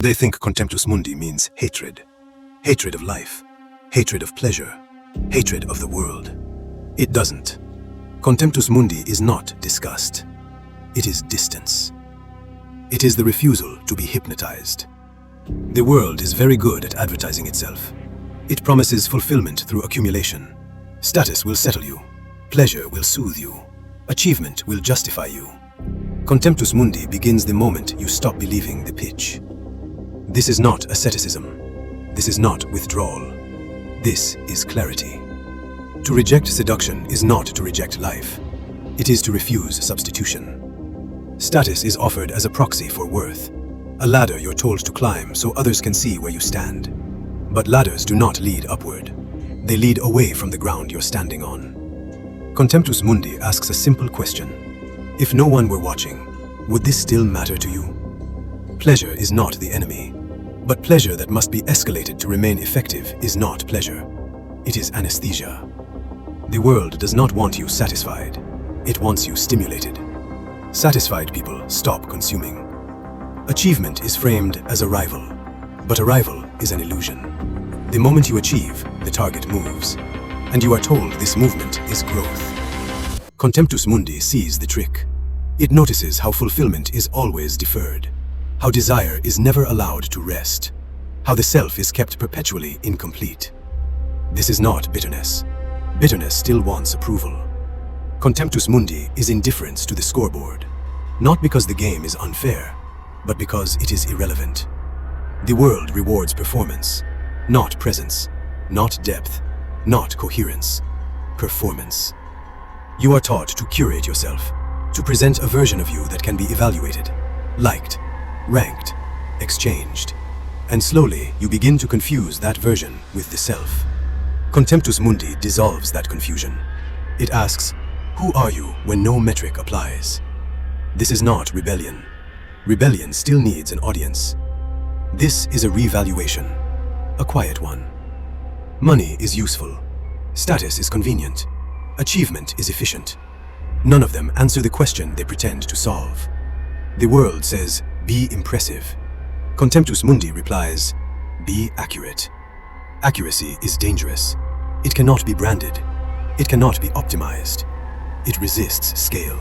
They think Contemptus mundi means hatred. Hatred of life, hatred of pleasure, hatred of the world. It doesn't. Contemptus mundi is not disgust. It is distance. It is the refusal to be hypnotized. The world is very good at advertising itself. It promises fulfillment through accumulation. Status will settle you. Pleasure will soothe you. Achievement will justify you. Contemptus mundi begins the moment you stop believing the pitch. This is not asceticism. This is not withdrawal. This is clarity. To reject seduction is not to reject life. It is to refuse substitution. Status is offered as a proxy for worth. A ladder you're told to climb so others can see where you stand. But ladders do not lead upward. They lead away from the ground you're standing on. Contemptus mundi asks a simple question. If no one were watching, would this still matter to you? Pleasure is not the enemy. But pleasure that must be escalated to remain effective is not pleasure. It is anesthesia. The world does not want you satisfied. It wants you stimulated. Satisfied people stop consuming. Achievement is framed as arrival, but arrival is an illusion. The moment you achieve, the target moves, and you are told this movement is growth. Contemptus mundi sees the trick. It notices how fulfillment is always deferred, how desire is never allowed to rest, how the self is kept perpetually incomplete. This is not bitterness. Bitterness still wants approval. Contemptus mundi is indifference to the scoreboard, not because the game is unfair, but because it is irrelevant. The world rewards performance, not presence, not depth, not coherence. Performance. You are taught to curate yourself, to present a version of you that can be evaluated, liked, ranked, exchanged. And slowly you begin to confuse that version with the self. Contemptus mundi dissolves that confusion. It asks, who are you when no metric applies? This is not rebellion. Rebellion still needs an audience. This is a revaluation, a quiet one. Money is useful. Status is convenient. Achievement is efficient. None of them answer the question they pretend to solve. The world says, be impressive. Contemptus mundi replies, be accurate. Accuracy is dangerous. It cannot be branded. It cannot be optimized. It resists scale.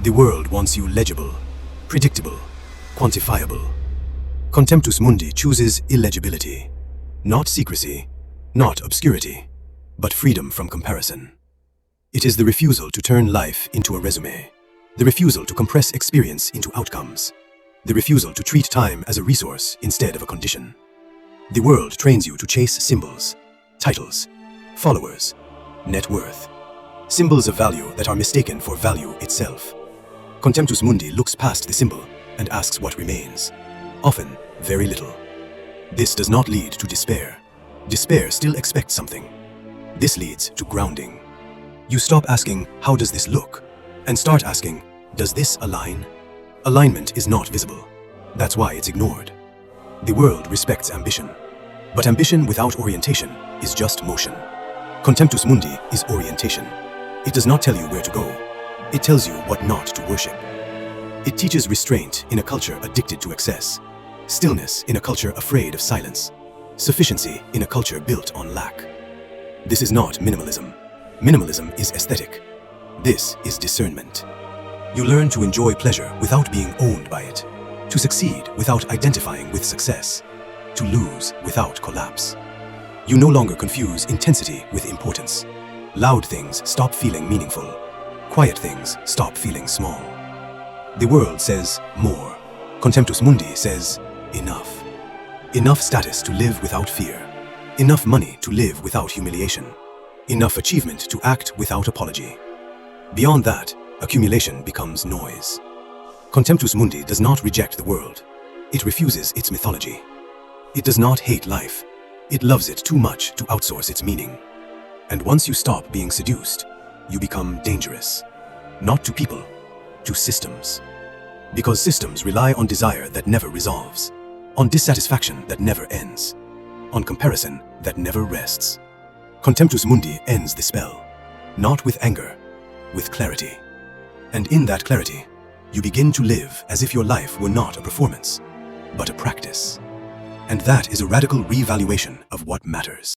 The world wants you legible, predictable, quantifiable. Contemptus mundi chooses illegibility, not secrecy, not obscurity, but freedom from comparison. It is the refusal to turn life into a resume, the refusal to compress experience into outcomes, the refusal to treat time as a resource instead of a condition. The world trains you to chase symbols, titles, followers, net worth, symbols of value that are mistaken for value itself. Contemptus mundi looks past the symbol and asks what remains. Often, very little. This does not lead to despair. Despair still expects something. This leads to grounding. You stop asking, how does this look? And start asking, does this align? Alignment is not visible. That's why it's ignored. The world respects ambition. But ambition without orientation is just motion. Contemptus mundi is orientation. It does not tell you where to go. It tells you what not to worship. It teaches restraint in a culture addicted to excess, stillness in a culture afraid of silence, sufficiency in a culture built on lack. This is not minimalism. Minimalism is aesthetic. This is discernment. You learn to enjoy pleasure without being owned by it, to succeed without identifying with success, to lose without collapse. You no longer confuse intensity with importance. Loud things stop feeling meaningful. Quiet things stop feeling small. The world says more. Contemptus mundi says enough. Enough status to live without fear. Enough money to live without humiliation. Enough achievement to act without apology. Beyond that, accumulation becomes noise. Contemptus mundi does not reject the world. It refuses its mythology. It does not hate life. It loves it too much to outsource its meaning. And once you stop being seduced, you become dangerous. Not to people, to systems. Because systems rely on desire that never resolves, on dissatisfaction that never ends, on comparison that never rests. Contemptus mundi ends the spell, not with anger, with clarity. And in that clarity, you begin to live as if your life were not a performance, but a practice. And that is a radical revaluation of what matters.